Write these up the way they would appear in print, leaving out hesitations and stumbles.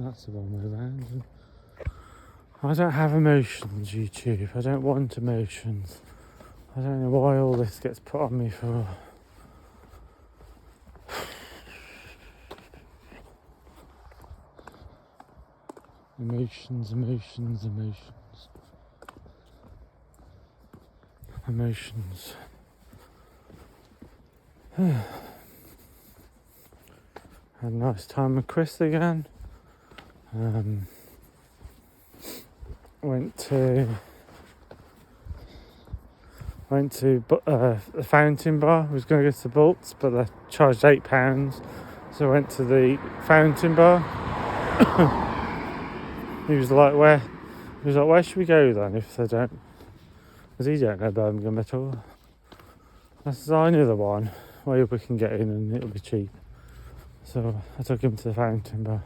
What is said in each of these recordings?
That's the wrong way around. And I don't have emotions, YouTube. I don't want emotions. I don't know why all this gets put on me for. Emotions. Had a nice time with Chris again. Went to the Fountain Bar. I was going to go to the Bolts, but they charged £8, so I went to the Fountain Bar. He was like, where should we go then if they don't? Because he don't know Birmingham at all. I said, I knew the one where we can get in and it'll be cheap. So I took him to the Fountain Bar.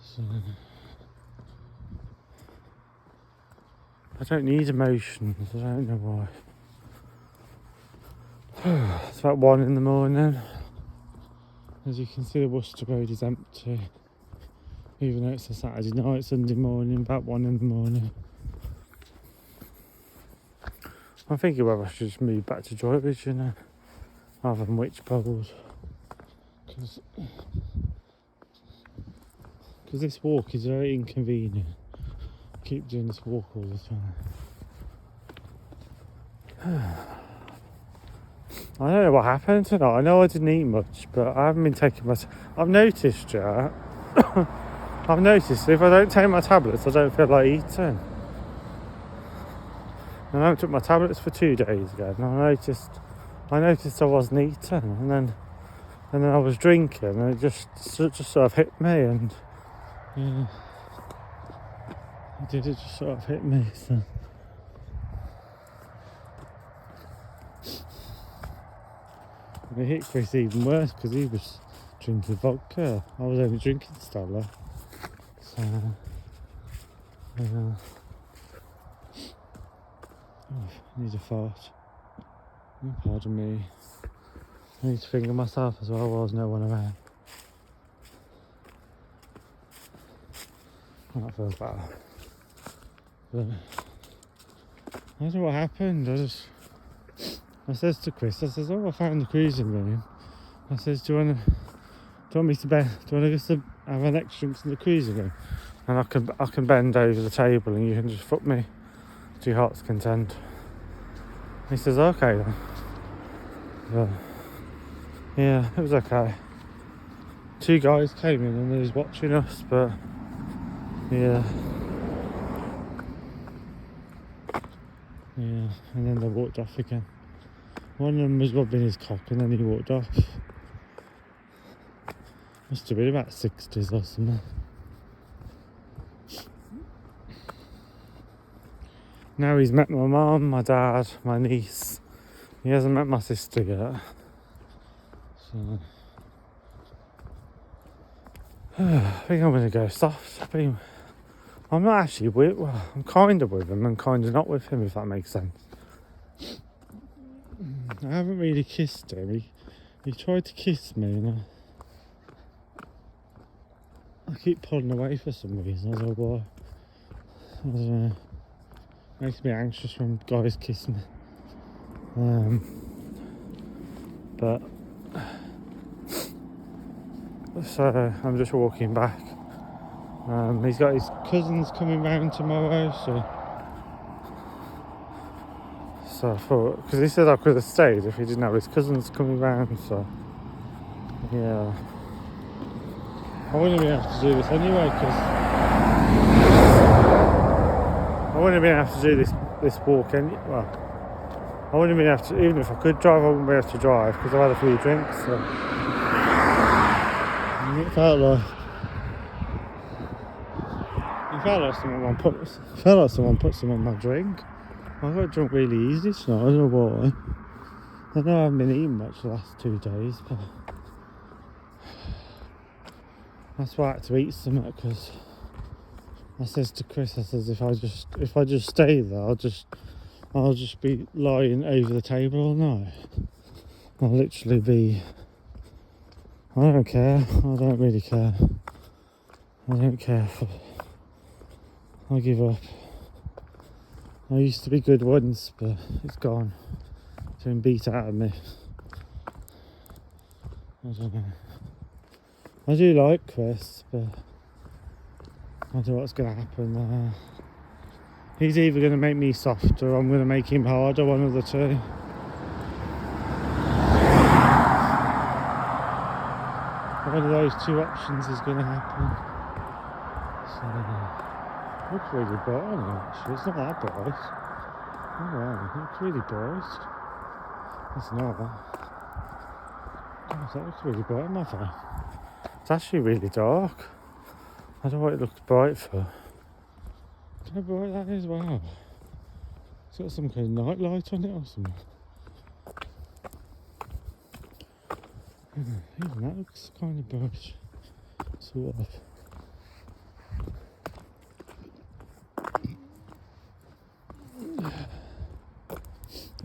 So, I don't need emotions. I don't know why. It's about 1 in the morning. As you can see, the Worcester Road is empty. Even though it's a Saturday night, Sunday morning, about 1 in the morning. I'm thinking whether I should just move back to Droitwich, you know, rather than Wychbold. Because this walk is very inconvenient. I keep doing this walk all the time. I don't know what happened tonight. I know I didn't eat much, but I haven't been taking my... I've noticed, yeah. I've noticed if I don't take my tablets, I don't feel like eating. And I haven't took my tablets for 2 days ago, and I noticed I wasn't eating, and then I was drinking, and it just sort of hit me, and yeah, it just sort of hit me. So. And it hit Chris even worse because he was drinking vodka. I was only drinking Stella. So, oh, I need a fart. Oh, pardon me. I need to finger myself as well while there's no one around. That feels better. But I don't know what happened. I says to Chris, I says, oh, I found the cruising room. I says, do you want me to bend? Do you want us to have an extra drinks in the cruising room? And I can bend over the table and you can just fuck me to your heart's content. He says, okay then. So, yeah, it was okay. 2 guys came in and they was watching us, but yeah, and then they walked off again. One of them was rubbing his cock and then he walked off. Must have been about 60s or something. Now he's met my mum, my dad, my niece. He hasn't met my sister yet. So I think I'm going to go soft. I'm not actually I'm kind of with him and kind of not with him, if that makes sense. I haven't really kissed him. He tried to kiss me and I keep pulling away for some reason. I don't know why. I don't know. Makes me anxious when guys kiss me. But so I'm just walking back. He's got his cousins coming round tomorrow, so I thought, because he said I could have stayed if he didn't have his cousins coming round, so yeah. I wouldn't be able to do this anyway, because I wouldn't be able to do this walk well, I wouldn't be able to, even if I could drive, I wouldn't be able to drive because I've had a few drinks, so and it felt like someone put some on my drink. I got drunk really easy tonight, I don't know why. I know I haven't been eating much the last 2 days, but that's why I had to eat something, because I says to Chris, I says if I just stay there, I'll just be lying over the table all night. I'll literally be, I don't care, I don't really care. I don't care. I give up. I used to be good once, but it's gone. It's been beat out of me. I don't know. I do like Chris, but I don't know what's going to happen. He's either going to make me soft or I'm going to make him harder, one of the two. One of those two options is going to happen. So, looks really bright on it actually. It's not that bright. Oh wow, it looks really bright. It's not. God, that looks really bright on my phone. It's actually really dark. I don't know what it looks bright for. How bright that is, wow. It's got some kind of night light on it or something. Even that looks kind of bright. Sort of.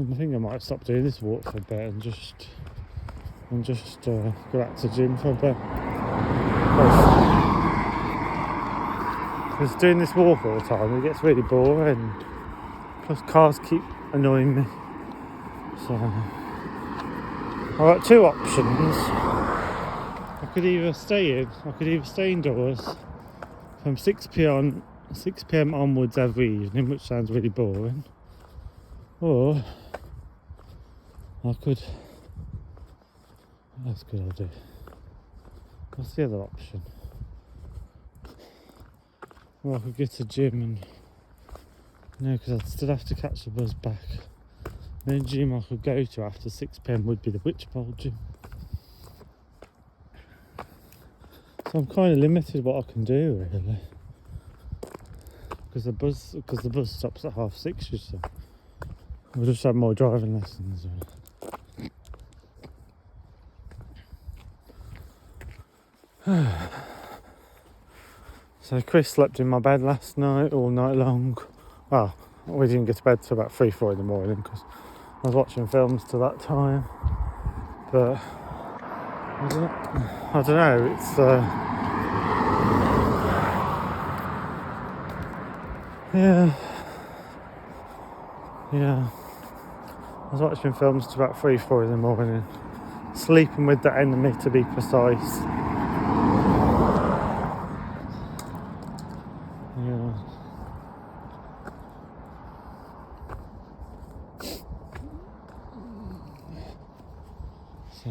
I think I might stop doing this walk for a bit and just go back to the gym for a bit. Because doing this walk all the time, it gets really boring. Plus cars keep annoying me. So I've got two options. I could either stay indoors from 6 p.m. onwards every evening, which sounds really boring. Or I could, what else could I do? What's the other option? Well, I could get to the gym and, no, because I'd still have to catch the bus back. The only gym I could go to after 6 p.m. would be the Witchbowl gym. So I'm kind of limited what I can do, really. Because the bus stops at 6:30, so we'll just have more driving lessons. So Chris slept in my bed last night, all night long. Well, we didn't get to bed till about 3-4 in the morning because I was watching films till that time. But I don't know. It's yeah. I was watching films till about 3-4 in the morning, sleeping with the enemy to be precise. Yeah. So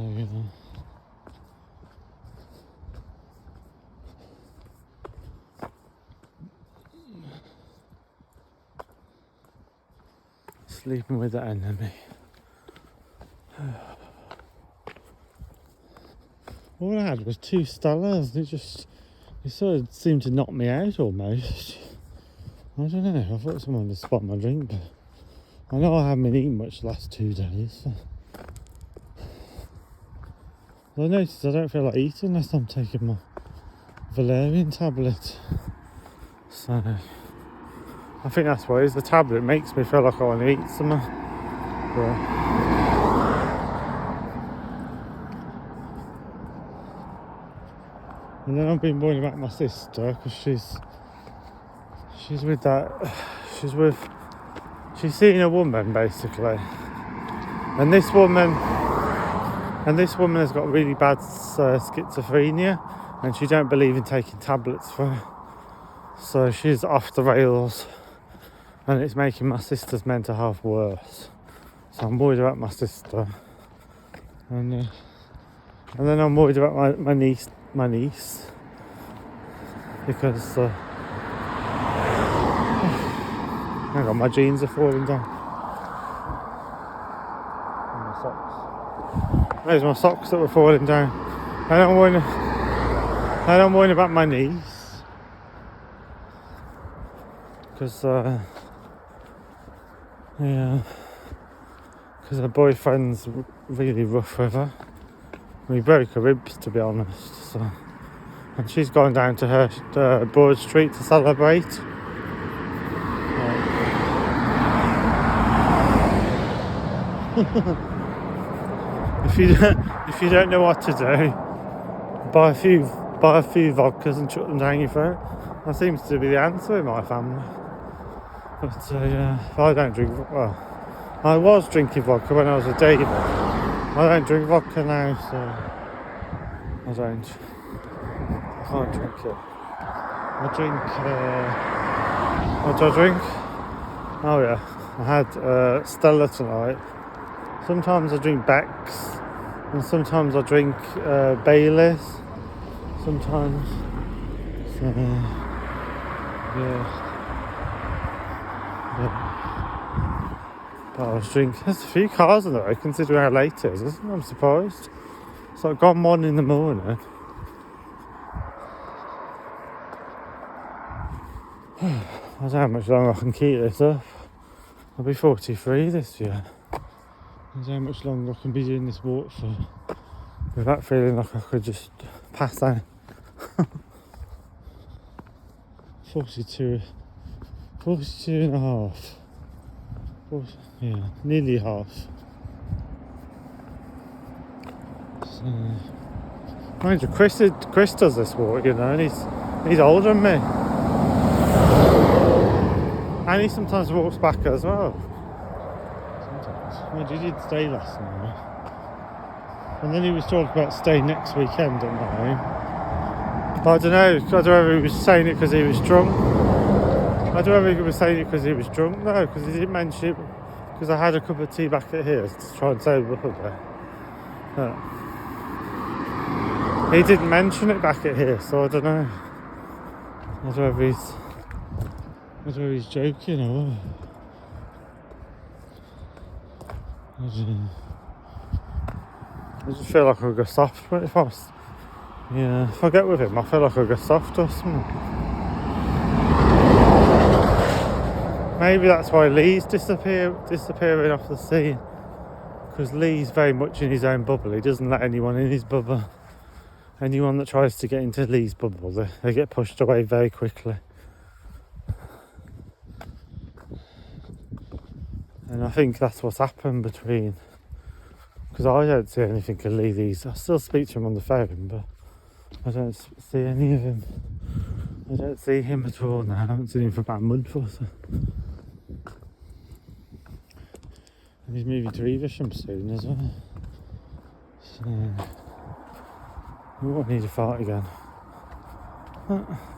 sleeping with the enemy. All I had was 2 Stellas. It sort of seemed to knock me out almost. I don't know. I thought someone would spot my drink, but I know I haven't been eating much the last 2 days. So. I noticed I don't feel like eating unless I'm taking my valerian tablet. So I think that's why it is. The tablet makes me feel like I want to eat something. But, and then I've been worrying about my sister because she's seeing a woman basically, and this woman has got really bad schizophrenia, and she don't believe in taking tablets for her, so she's off the rails, and it's making my sister's mental health worse. So I'm worried about my sister, and then I'm worried about my niece because hang on, my jeans are falling down. And my socks. There's my socks that were falling down. And I'm worrying about my niece because because her boyfriend's really rough with her. We broke her ribs, to be honest. So, and she's gone down to her Broad Street to celebrate. If you don't know what to do, buy a few buy a few vodkas and chuck them down your throat. That seems to be the answer in my family. But yeah, I don't drink. Well, I was drinking vodka when I was with David. I don't drink vodka now, so I can't drink it. I drink. What do I drink? Oh yeah, I had Stella tonight. Sometimes I drink Beck's, and sometimes I drink Baileys. Sometimes. So, yeah. But I was drinking. There's a few cars on the road, considering how late it is, isn't it? I'm surprised. It's like gone 1 in the morning. I don't know how much longer I can keep this up. I'll be 43 this year. I don't know how much longer I can be doing this walk for without feeling like I could just pass out. 42 and a half. 40, yeah, nearly half. So, mind you, Chris does this walk, you know, and he's older than me. And he sometimes walks back as well. Sometimes. Well, he did stay last night. And then he was talking about staying next weekend at night. But I don't know whether he was saying it because he was drunk. I don't know whether he was saying it because he was drunk. No, because he didn't mention it. Because I had a cup of tea back at here to try and sober up a bit. But he didn't mention it back at here, so I don't know. I don't know whether he's joking or I don't know. I just feel like I'll go soft pretty fast. Yeah, if I get with him, I feel like I'll go soft or something. Maybe that's why Lee's disappearing off the scene. Because Lee's very much in his own bubble. He doesn't let anyone in his bubble. Anyone that tries to get into Lee's bubble, they get pushed away very quickly. And I think that's what's happened between... Because I don't see anything of Lee these. I still speak to him on the phone, but I don't see any of him. I don't see him at all now. I haven't seen him for about a month or so. And he's moving to Evesham soon as well. So, we won't need a fart again.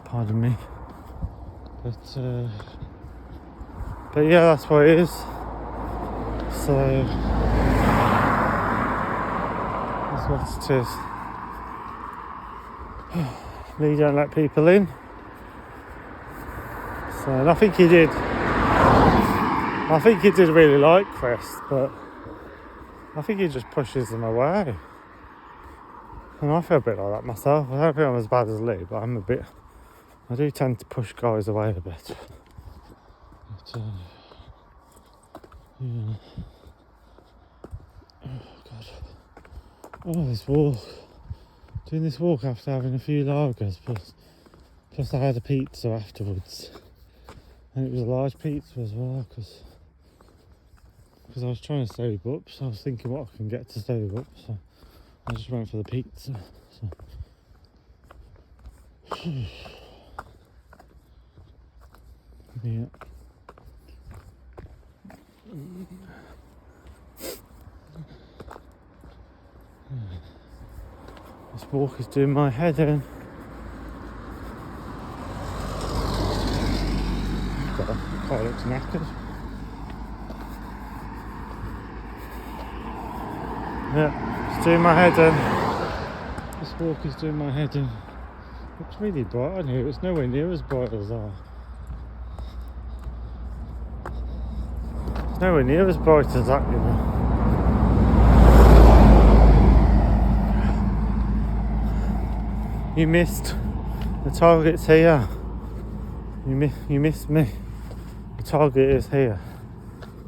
Pardon me. But yeah, that's what it is. So that's what it is. Lee don't let people in. So, and I think he did really like Chris, but I think he just pushes them away. And I feel a bit like that myself. I don't think I'm as bad as Lee, but I do tend to push guys away a bit. But, yeah. Oh God. Oh, this walk. Doing this walk after having a few lagers, plus I had a pizza afterwards. And it was a large pizza as well, because I was trying to save up, so I was thinking what I can get to save up, so I just went for the pizza. So. Yeah. This walk is doing my head in. Quite looks knackered. Yeah, it's doing my head in. This walk is doing my head in. It's really bright on here. It's nowhere near as bright as that. It's nowhere near as bright as that, you know. You missed. The target's here. You missed me. The target is here.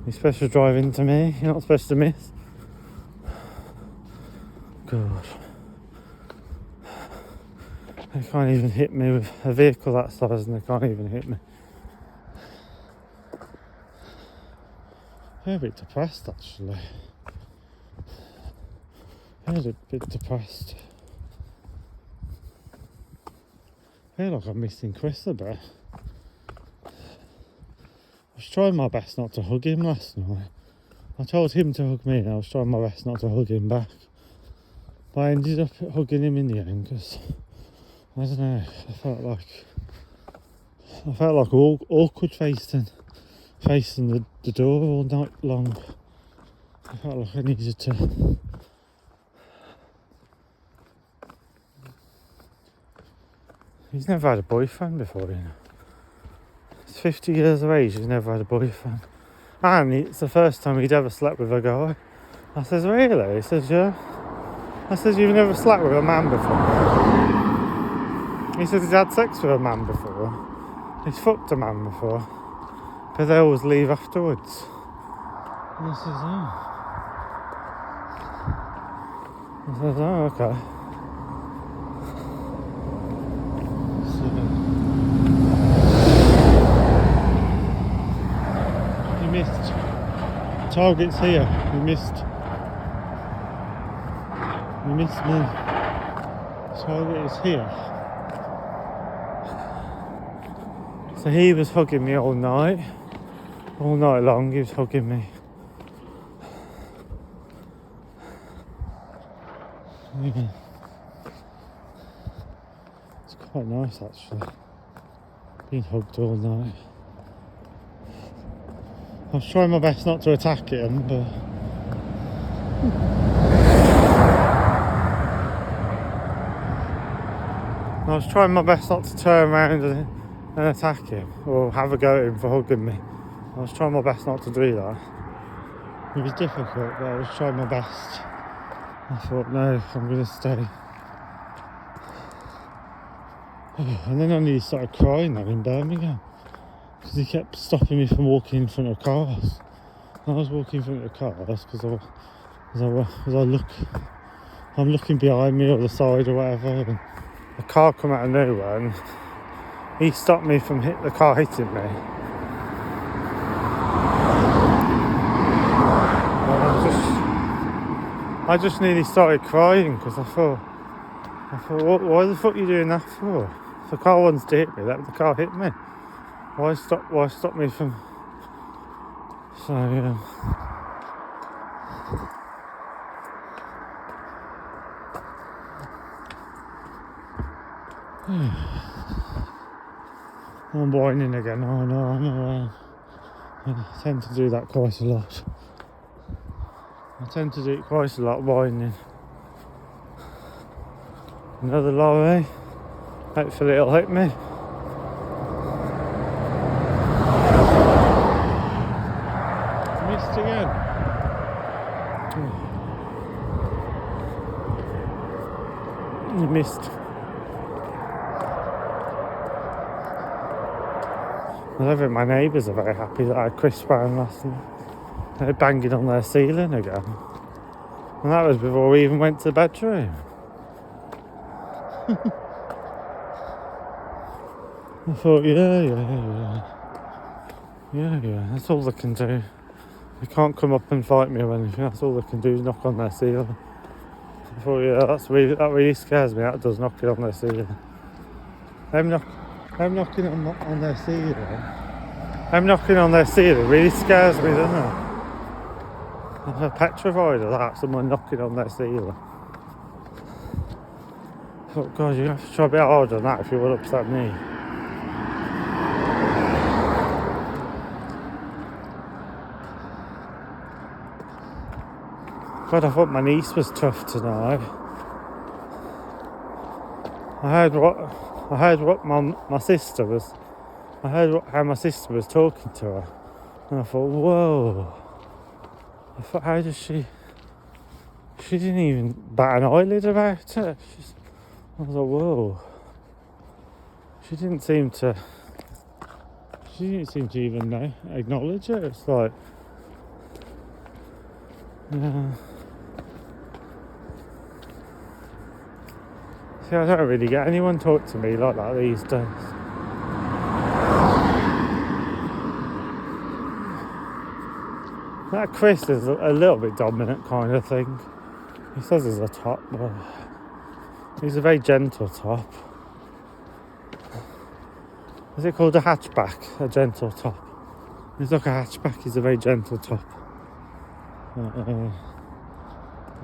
You're supposed to drive into me. You're not supposed to miss. God. They can't even hit me with a vehicle that size, and they can't even hit me. I'm a bit depressed, actually. I'm a bit depressed. feel like I'm missing Chris a bit. I was trying my best not to hug him last night. I told him to hug me and I was trying my best not to hug him back. But I ended up hugging him in the end because, I don't know, I felt like awkward facing the door all night long. I felt like I needed to. He's never had a boyfriend before, you know. He's 50 years of age, he's never had a boyfriend. And it's the first time he'd ever slept with a guy. I says, really? He says, yeah. I says, you've never slept with a man before? He says he's had sex with a man before. He's fucked a man before. But they always leave afterwards. And I says, oh. I says, oh, okay. So, you missed targets here. You missed me. Target is here. So he was hugging me all night long. He was hugging me. Yeah. It's quite nice actually, being hugged all night. I was trying my best not to attack him, but I was trying my best not to turn around and attack him or have a go at him for hugging me. I was trying my best not to do that. It was difficult, but I was trying my best. I thought, no, I'm going to stay. And then I nearly started crying then in Birmingham because he kept stopping me from walking in front of cars. And I was walking in front of cars because I'm looking behind me or the side or whatever, and a car come out of nowhere and he stopped me from the car hitting me. I just nearly started crying because I thought, why the fuck are you doing that for? If the car wants to hit me, let the car hit me. Why stop me from? So yeah. I'm whining again. Oh no. I tend to do that quite a lot. Whining. Another lorry. Hopefully it'll hit me. Missed again. You missed. I don't think my neighbours are very happy that I had Chris Brown last night. They're banging on their ceiling again. And that was before we even went to the bedroom. I thought, yeah, that's all they can do. They can't come up and fight me or anything, that's all they can do is knock on their ceiling. I thought, yeah, that really scares me, that does knocking on their ceiling. I'm knocking on their ceiling. I'm knocking on their ceiling really scares me, doesn't it? I'm petrified of that, someone knocking on their ceiling. Oh God, you have to try a bit harder than that if you want to upset me. God, I thought my niece was tough tonight. I heard how my sister was talking to her, and I thought, whoa. I thought, how does she didn't even bat an eyelid about it. I was like, whoa. She didn't seem to even acknowledge it. It's like, yeah. See, I don't really get anyone talk to me like that these days. That Chris is a little bit dominant kind of thing. He says he's a top, but he's a very gentle top. Is it called a hatchback? A gentle top? It's like a hatchback is a very gentle top.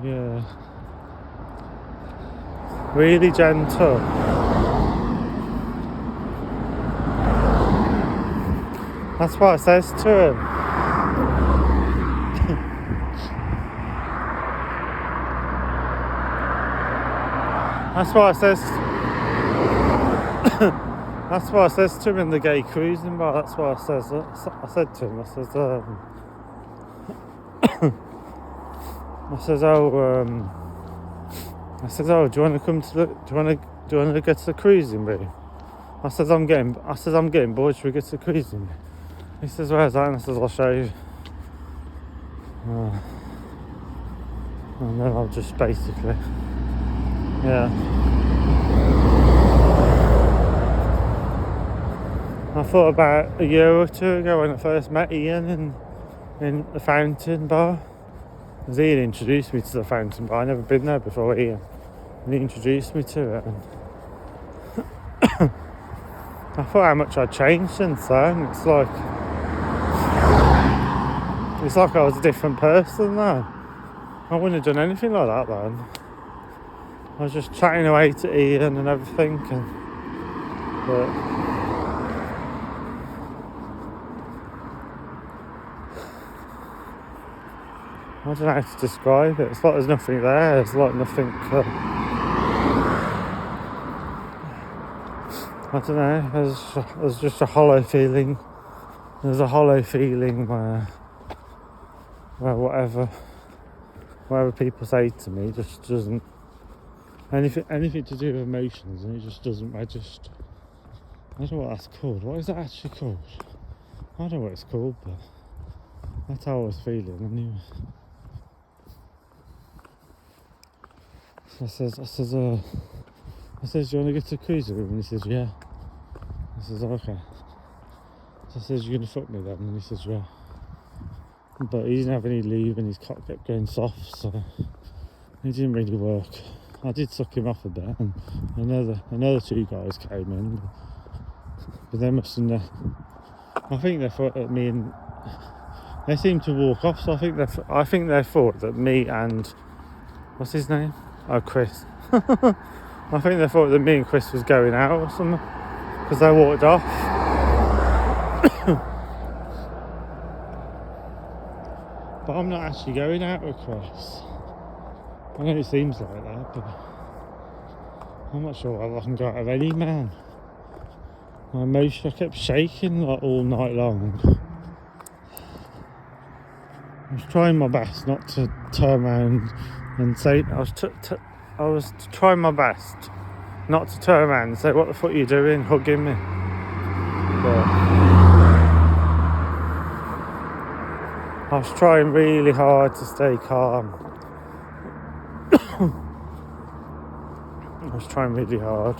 Yeah. Really gentle. That's what it says to him. That's what it says. That's what I says to him in the gay cruising bar. That's what I says. I said to him. I says, oh, do you want to come to the? Do you want to get to the cruising room? I says, I'm getting bored. Should we get to the cruising room? He says, where's that? And I says, I'll show you. And then I'll just basically, yeah. I thought about a year or two ago when I first met Ian in the Fountain Bar. Because Ian introduced me to the Fountain Bar. I'd never been there before, Ian. And he introduced me to it. And I thought how much I'd changed since then. It's like I was a different person now. I wouldn't have done anything like that then. I was just chatting away to Ian and everything. But I don't know how to describe it. It's like there's nothing there. It's like nothing. I don't know. There's just a hollow feeling. There's a hollow feeling where whatever people say to me just doesn't. Anything to do with emotions, and it just doesn't register. I don't know what that's called. What is that actually called? I don't know what it's called, but that's how I was feeling anyway. So I says, do you want to get to the cruiser room? And he says, yeah. I says, okay. So I says, you're going to fuck me then? And he says, yeah. But he didn't have any lube and his cock kept going soft, so it didn't really work. I did suck him off a bit, and another two guys came in, but they mustn't. I think they thought that me and they seemed to walk off. So I think they thought that me and what's his name? Oh, Chris. I think they thought that me and Chris was going out or something because they walked off. But I'm not actually going out with Chris. I know it seems like that, but I'm not sure whether I can go out with any man. My emotion, I kept shaking like all night long. I was trying my best not to turn around and say, I was trying my best not to turn around and say, what the fuck are you doing, hugging me? But I was trying really hard to stay calm. I was trying really hard.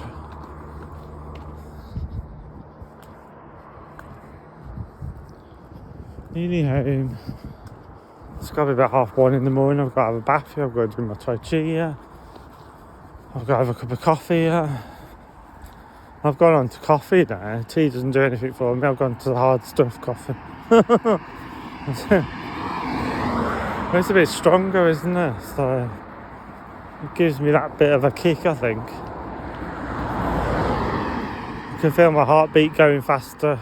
Nearly home. It's got to be about 1:30 in the morning. I've got to have a bath here. I've got to do my Tai Chi here. I've got to have a cup of coffee here. I've gone on to coffee now. Tea doesn't do anything for me. I've gone to the hard stuff coffee. It's a bit stronger, isn't it? So it gives me that bit of a kick, I think. I can feel my heartbeat going faster.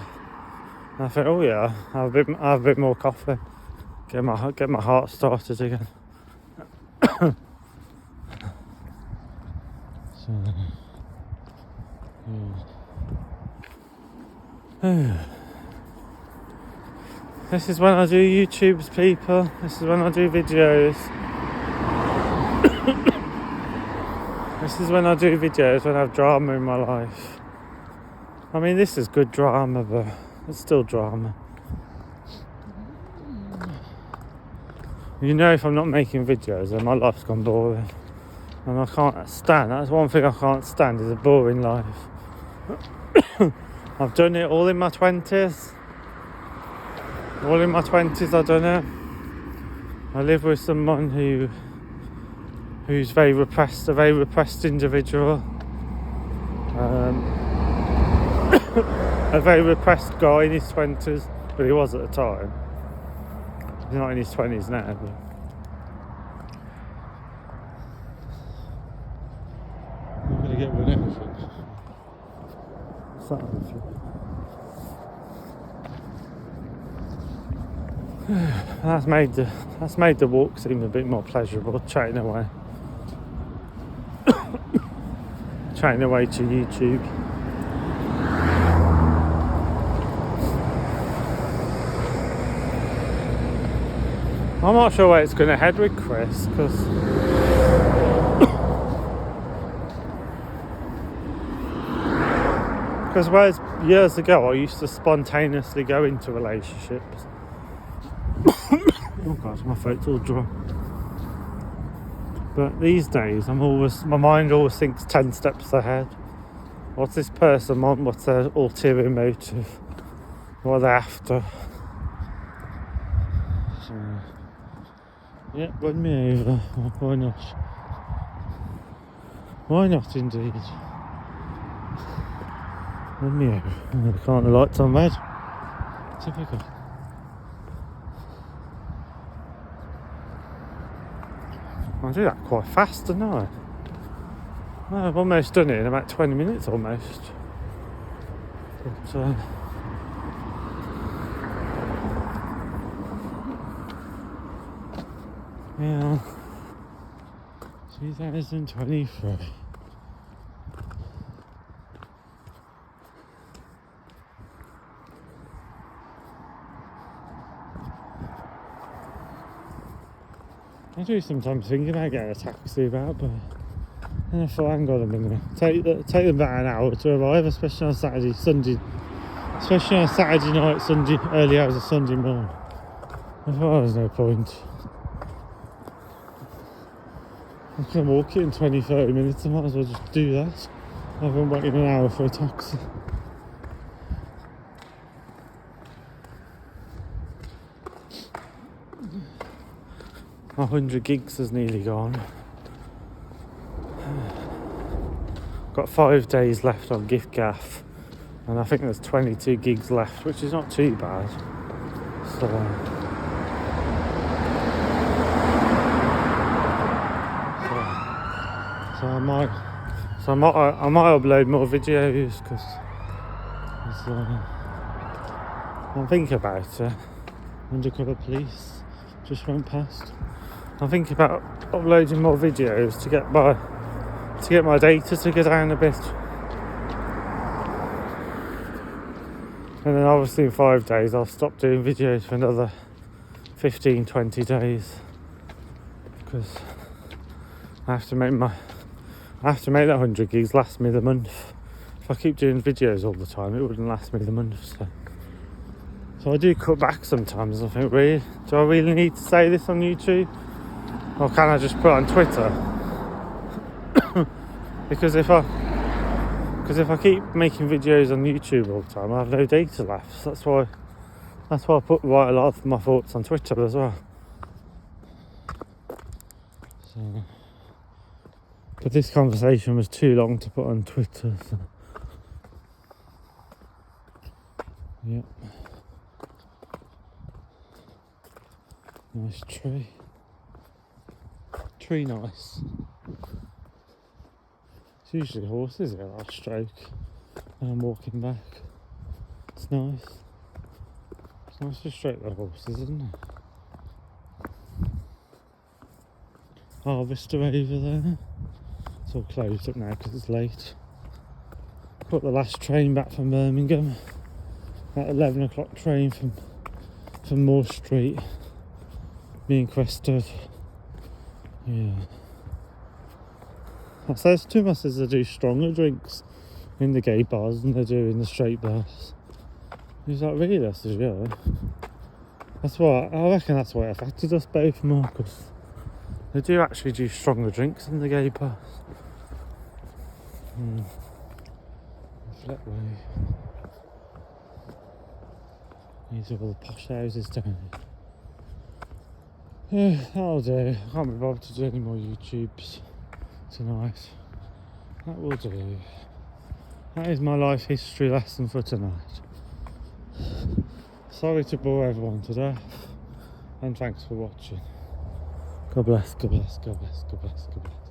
And I think, oh yeah, I'll have a bit more coffee. Get my heart started again. So, yeah. This is when I do YouTubes, people. This is when I do videos. This is when I do videos, when I have drama in my life. I mean, this is good drama, but it's still drama. You know, if I'm not making videos, then my life's gone boring. And I can't stand, that's one thing I can't stand, is a boring life. I've done it all in my 20s. All in my 20s I've done it. I live with someone who's very repressed, a very repressed individual. a very repressed guy in his 20s, but he was at the time. He's not in his 20s now, but I'm gonna get rid of everything. What's that everything? That's made the walk seem a bit more pleasurable, chatting away. Chatting away to YouTube. I'm not sure where it's going to head with Chris, because whereas years ago I used to spontaneously go into relationships. Oh gosh, my throat's all dry. But these days my mind always thinks 10 steps ahead. What's this person want? What's their ulterior motive? What are they after? So, yeah, run me over. Why not? Why not indeed? Run me over. Can't the lights on red? Typical. I do that quite fast, don't I? Well, I've almost done it in about 20 minutes almost. But, yeah, 2023. I do sometimes think about getting a taxi about, but then I thought, hang on a minute, take them about an hour to arrive, especially on Saturday, Sunday, especially on Saturday night, Sunday, early hours of Sunday morning. I thought there's no point. I can walk it in 20-30 minutes, I might as well just do that rather than waiting an hour for a taxi. My 100 gigs is nearly gone. Got 5 days left on giffgaff, and I think there's 22 gigs left, which is not too bad. So I might upload more videos, because I'm thinking about it. Undercover police just went past. I'm thinking about uploading more videos to get my data to go down a bit. And then obviously in 5 days I'll stop doing videos for another 15-20 days, because I have to make that 100 gigs last me the month. If I keep doing videos all the time, it wouldn't last me the month. So I do cut back sometimes. I think, really, do I really need to say this on YouTube? Or can I just put it on Twitter? Because if I keep making videos on YouTube all the time, I have no data left. So that's why I put quite a lot of my thoughts on Twitter as well. So, but this conversation was too long to put on Twitter. So. Yep. Nice tree. Tree nice. It's usually horses at last stroke and I'm walking back. It's nice. It's nice to stroke the horses, isn't it? Harvester over there. It's all closed up now because it's late. Caught the last train back from Birmingham. That 11 o'clock train from Moore Street. Me and Cresta. Yeah. I says to my sister they do stronger drinks in the gay bars than they do in the straight bars. He's like, really? I says, yeah. That's why I reckon that's why it affected us both more, because they do actually do stronger drinks in the gay bars. Flat way. These are all the posh houses down here. That'll do. I can't be bothered to do any more YouTubes tonight. That will do. that is my life history lesson for tonight. Sorry to bore everyone to death, and thanks for watching. God bless, God bless, God bless, God bless, God bless.